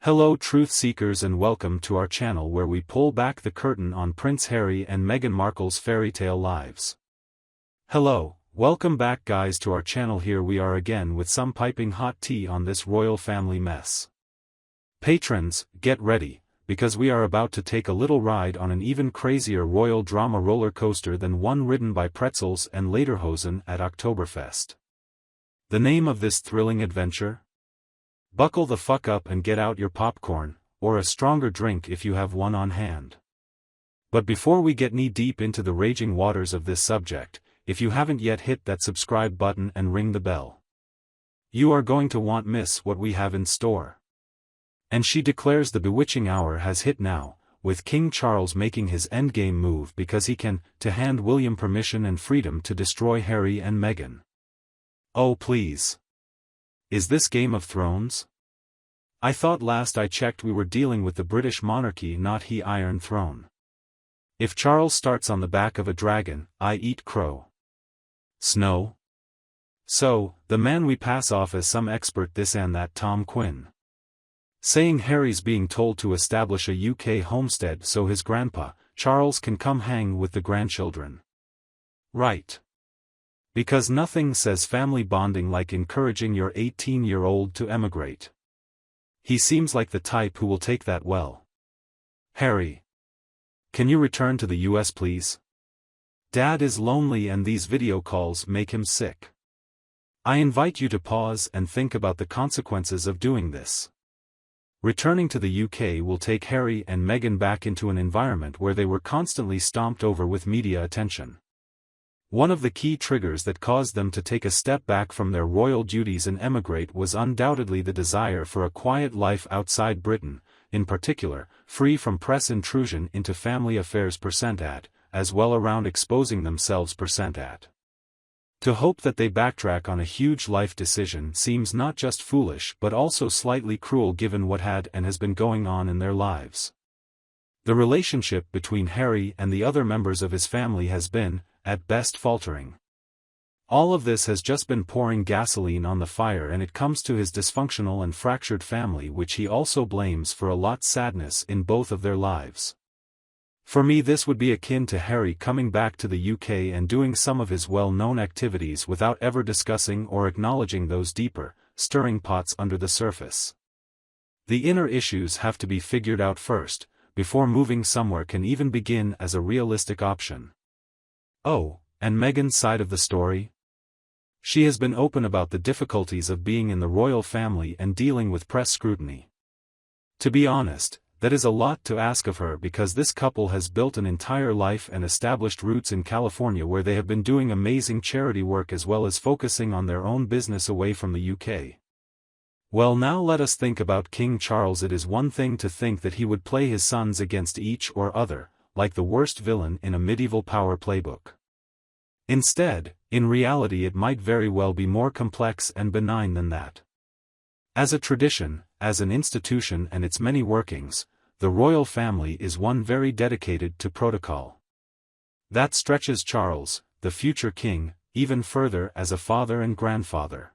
Hello truth seekers, and welcome to our channel where we pull back the curtain on Prince Harry and Meghan Markle's fairytale lives. Hello, welcome back guys to our channel. Here we are again with some piping hot tea on this royal family mess. Patrons, get ready, because we are about to take a little ride on an even crazier royal drama roller coaster than one ridden by pretzels and lederhosen at Oktoberfest. The name of this thrilling adventure? Buckle the fuck up and get out your popcorn, or a stronger drink if you have one on hand. But before we get knee-deep into the raging waters of this subject, if you haven't yet hit that subscribe button and ring the bell, you are going to miss what we have in store. And she declares the bewitching hour has hit now, with King Charles making his endgame move because he can, to hand William permission and freedom to destroy Harry and Meghan. Oh please. Is this Game of Thrones? I thought last I checked we were dealing with the British monarchy, not the Iron Throne. If Charles starts on the back of a dragon, I eat crow. Snow? So, the man we pass off as some expert this and that, Tom Quinn, saying Harry's being told to establish a UK homestead so his grandpa, Charles, can come hang with the grandchildren. Right. Because nothing says family bonding like encouraging your 18-year-old to emigrate. He seems like the type who will take that well. Harry, can you return to the US please? Dad is lonely and these video calls make him sick. I invite you to pause and think about the consequences of doing this. Returning to the UK will take Harry and Meghan back into an environment where they were constantly stomped over with media attention. One of the key triggers that caused them to take a step back from their royal duties and emigrate was undoubtedly the desire for a quiet life outside Britain, in particular, free from press intrusion into family affairs as well around exposing themselves To hope that they backtrack on a huge life decision seems not just foolish but also slightly cruel given what had and has been going on in their lives. The relationship between Harry and the other members of his family has been, at best, faltering. All of this has just been pouring gasoline on the fire, and it comes to his dysfunctional and fractured family, which he also blames for a lot sadness in both of their lives. For me, this would be akin to Harry coming back to the UK and doing some of his well-known activities without ever discussing or acknowledging those deeper, stirring pots under the surface. The inner issues have to be figured out first, before moving somewhere can even begin as a realistic option. Oh, and Meghan's side of the story? She has been open about the difficulties of being in the royal family and dealing with press scrutiny. To be honest, that is a lot to ask of her because this couple has built an entire life and established roots in California where they have been doing amazing charity work as well as focusing on their own business away from the UK. Well, now let us think about King Charles. It is one thing to think that he would play his sons against each or other, like the worst villain in a medieval power playbook. Instead, in reality it might very well be more complex and benign than that. As a tradition, as an institution and its many workings, the royal family is one very dedicated to protocol. That stretches Charles, the future king, even further as a father and grandfather.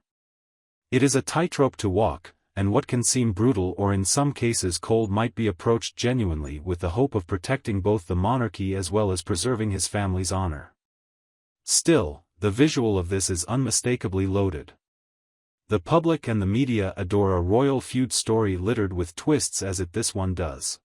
It is a tightrope to walk, and what can seem brutal or in some cases cold might be approached genuinely with the hope of protecting both the monarchy as well as preserving his family's honor. Still, the visual of this is unmistakably loaded. The public and the media adore a royal feud story littered with twists as this one does.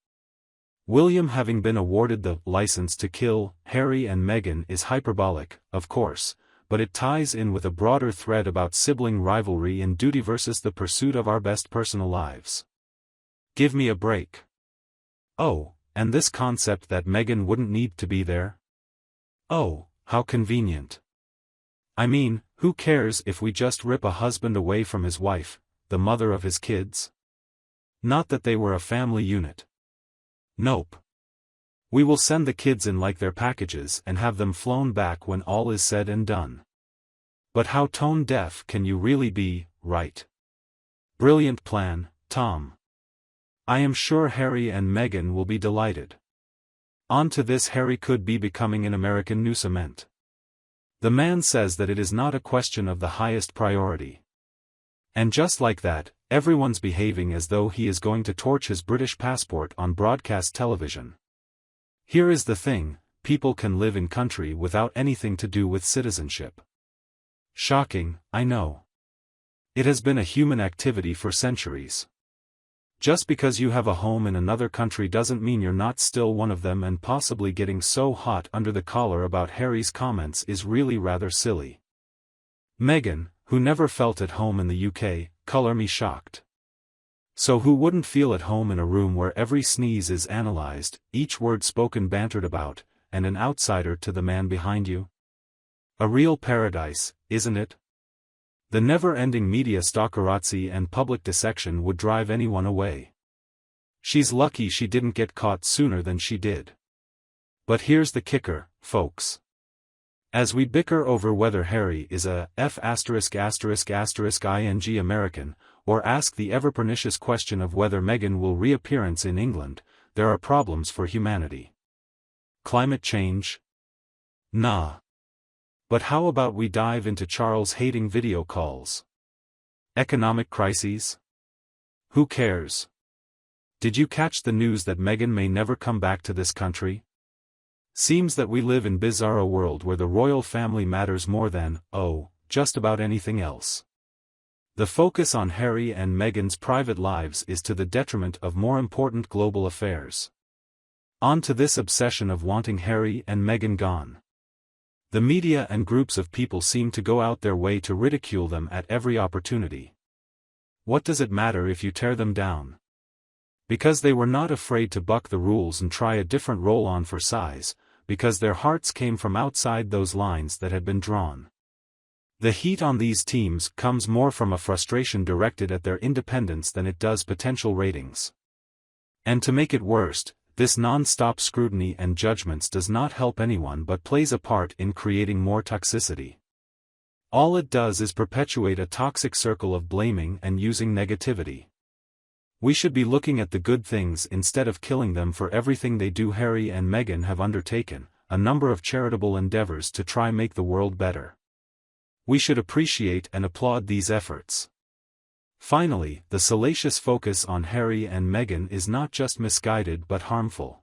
William having been awarded the license to kill Harry and Meghan is hyperbolic, of course, but it ties in with a broader thread about sibling rivalry and duty versus the pursuit of our best personal lives. Give me a break. Oh, and this concept that Meghan wouldn't need to be there? Oh, how convenient. I mean, who cares if we just rip a husband away from his wife, the mother of his kids? Not that they were a family unit. Nope. We will send the kids in like their packages and have them flown back when all is said and done. But how tone-deaf can you really be, right? Brilliant plan, Tom. I am sure Harry and Meghan will be delighted. On to this, Harry could be becoming an American new cement. The man says that it is not a question of the highest priority. And just like that, everyone's behaving as though he is going to torch his British passport on broadcast television. Here is the thing, people can live in country without anything to do with citizenship. Shocking, I know. It has been a human activity for centuries. Just because you have a home in another country doesn't mean you're not still one of them, and possibly getting so hot under the collar about Harry's comments is really rather silly. Meghan, who never felt at home in the UK, color me shocked. So who wouldn't feel at home in a room where every sneeze is analyzed, each word spoken bantered about, and an outsider to the man behind you? A real paradise, isn't it? The never-ending media stalkerazzi and public dissection would drive anyone away. She's lucky she didn't get caught sooner than she did. But here's the kicker, folks. As we bicker over whether Harry is a F******ing American, or ask the ever-pernicious question of whether Meghan will reappearance in England, there are problems for humanity. Climate change? Nah. But how about we dive into Charles hating video calls? Economic crises? Who cares? Did you catch the news that Meghan may never come back to this country? Seems that we live in bizarro world where the royal family matters more than, just about anything else. The focus on Harry and Meghan's private lives is to the detriment of more important global affairs. On to this obsession of wanting Harry and Meghan gone. The media and groups of people seem to go out their way to ridicule them at every opportunity. What does it matter if you tear them down? Because they were not afraid to buck the rules and try a different roll-on for size, because their hearts came from outside those lines that had been drawn. The heat on these teams comes more from a frustration directed at their independence than it does potential ratings. And to make it worse, this non-stop scrutiny and judgments does not help anyone but plays a part in creating more toxicity. All it does is perpetuate a toxic circle of blaming and using negativity. We should be looking at the good things instead of killing them for everything they do. Harry and Meghan have undertaken a number of charitable endeavors to try make the world better. We should appreciate and applaud these efforts. Finally, the salacious focus on Harry and Meghan is not just misguided but harmful.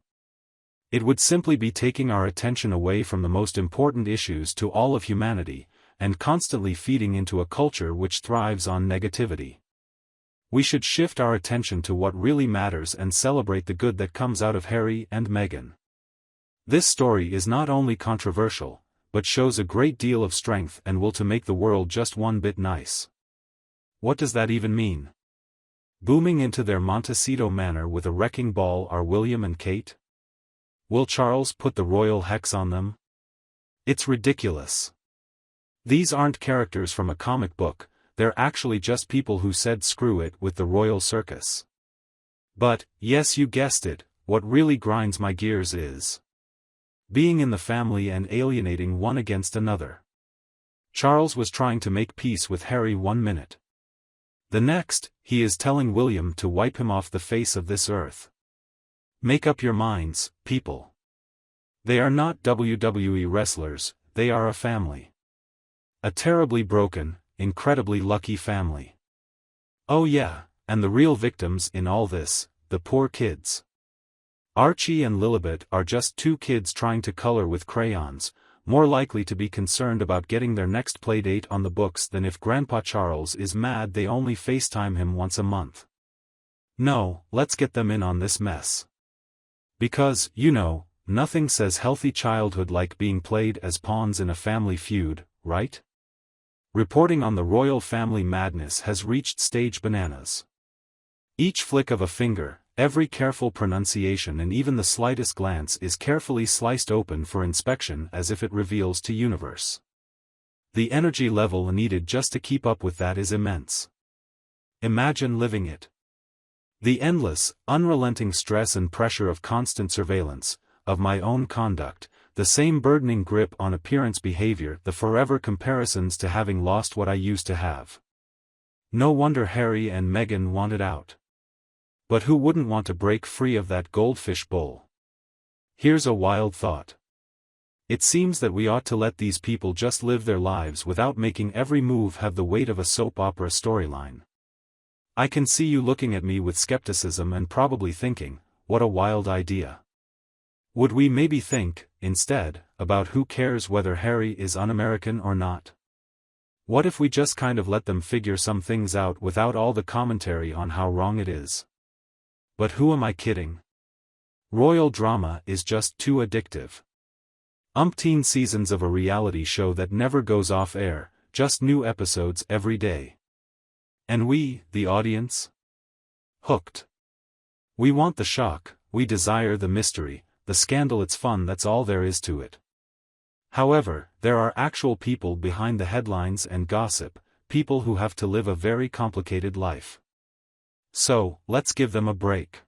It would simply be taking our attention away from the most important issues to all of humanity, and constantly feeding into a culture which thrives on negativity. We should shift our attention to what really matters and celebrate the good that comes out of Harry and Meghan. This story is not only controversial, but shows a great deal of strength and will to make the world just one bit nice. What does that even mean? Booming into their Montecito manor with a wrecking ball are William and Kate? Will Charles put the royal hex on them? It's ridiculous. These aren't characters from a comic book, they're actually just people who said screw it with the royal circus. But, yes, you guessed it, what really grinds my gears is being in the family and alienating one against another. Charles was trying to make peace with Harry one minute. The next, he is telling William to wipe him off the face of this earth. Make up your minds, people. They are not WWE wrestlers, they are a family. A terribly broken, incredibly lucky family. Oh yeah, and the real victims in all this, the poor kids. Archie and Lilibet are just two kids trying to color with crayons, more likely to be concerned about getting their next playdate on the books than if Grandpa Charles is mad they only FaceTime him once a month. No, let's get them in on this mess. Because, nothing says healthy childhood like being played as pawns in a family feud, right? Reporting on the royal family madness has reached stage bananas. Each flick of a finger, every careful pronunciation and even the slightest glance is carefully sliced open for inspection as if it reveals to universe. The energy level needed just to keep up with that is immense. Imagine living it. The endless, unrelenting stress and pressure of constant surveillance, of my own conduct, the same burdening grip on appearance behavior, the forever comparisons to having lost what I used to have. No wonder Harry and Meghan wanted out. But who wouldn't want to break free of that goldfish bowl? Here's a wild thought. It seems that we ought to let these people just live their lives without making every move have the weight of a soap opera storyline. I can see you looking at me with skepticism and probably thinking, what a wild idea. Would we maybe think, instead, about who cares whether Harry is un-American or not? What if we just kind of let them figure some things out without all the commentary on how wrong it is? But who am I kidding? Royal drama is just too addictive. Umpteen seasons of a reality show that never goes off air, just new episodes every day. And we, the audience? Hooked. We want the shock, we desire the mystery, the scandal. It's fun, that's all there is to it. However, there are actual people behind the headlines and gossip, people who have to live a very complicated life. So, let's give them a break.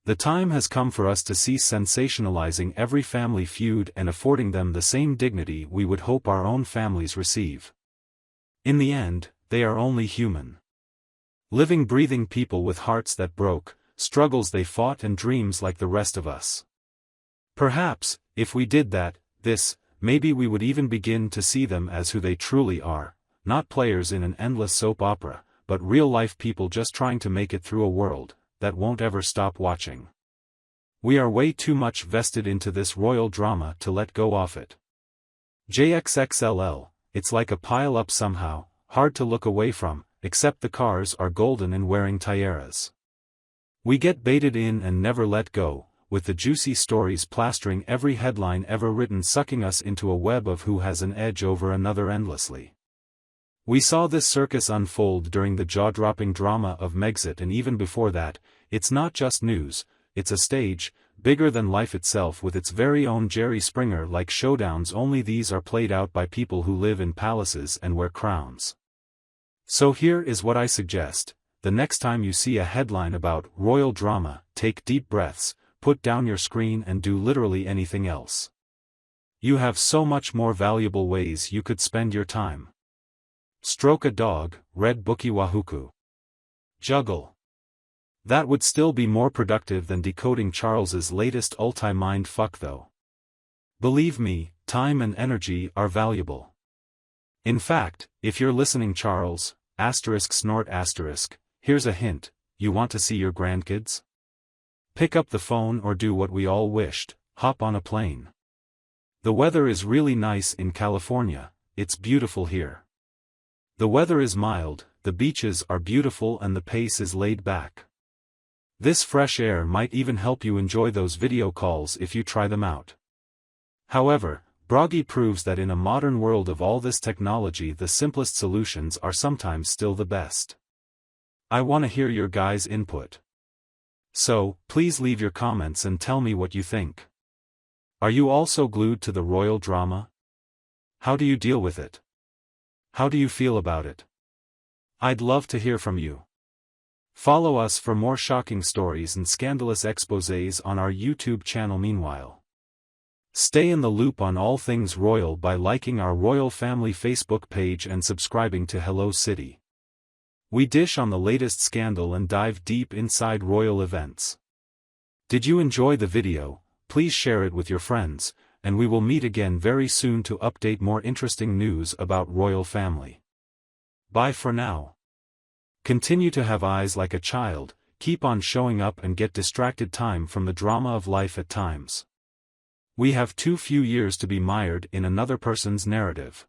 The time has come for us to cease sensationalizing every family feud and affording them the same dignity we would hope our own families receive. In the end, they are only human. Living, breathing people with hearts that broke, struggles they fought, and dreams like the rest of us. Perhaps, if we did that, maybe we would even begin to see them as who they truly are, not players in an endless soap opera, but real-life people just trying to make it through a world that won't ever stop watching. We are way too much vested into this royal drama to let go of it. JXXLL, it's like a pile-up somehow, hard to look away from, except the cars are golden and wearing tiaras. We get baited in and never let go, with the juicy stories plastering every headline ever written, sucking us into a web of who has an edge over another endlessly. We saw this circus unfold during the jaw-dropping drama of Megxit, and even before that. It's not just news, it's a stage, bigger than life itself, with its very own Jerry Springer-like showdowns, only these are played out by people who live in palaces and wear crowns. So here is what I suggest: the next time you see a headline about royal drama, take deep breaths, put down your screen, and do literally anything else. You have so much more valuable ways you could spend your time. Stroke a dog, read Bukiwahuku. Juggle. That would still be more productive than decoding Charles's latest ulti-mind fuck though. Believe me, time and energy are valuable. In fact, if you're listening, Charles, snort asterisk, here's a hint: you want to see your grandkids? Pick up the phone or do what we all wished, hop on a plane. The weather is really nice in California, it's beautiful here. The weather is mild, the beaches are beautiful, and the pace is laid back. This fresh air might even help you enjoy those video calls if you try them out. However, Bragi proves that in a modern world of all this technology, the simplest solutions are sometimes still the best. I want to hear your guys' input. So, please leave your comments and tell me what you think. Are you also glued to the royal drama? How do you deal with it? How do you feel about it? I'd love to hear from you. Follow us for more shocking stories and scandalous exposés on our YouTube channel. Meanwhile, stay in the loop on all things royal by liking our Royal Family Facebook page and subscribing to Hello City. We dish on the latest scandal and dive deep inside royal events. Did you enjoy the video? Please share it with your friends, and we will meet again very soon to update more interesting news about royal family. Bye for now. Continue to have eyes like a child, keep on showing up, and get distracted time from the drama of life at times. We have too few years to be mired in another person's narrative.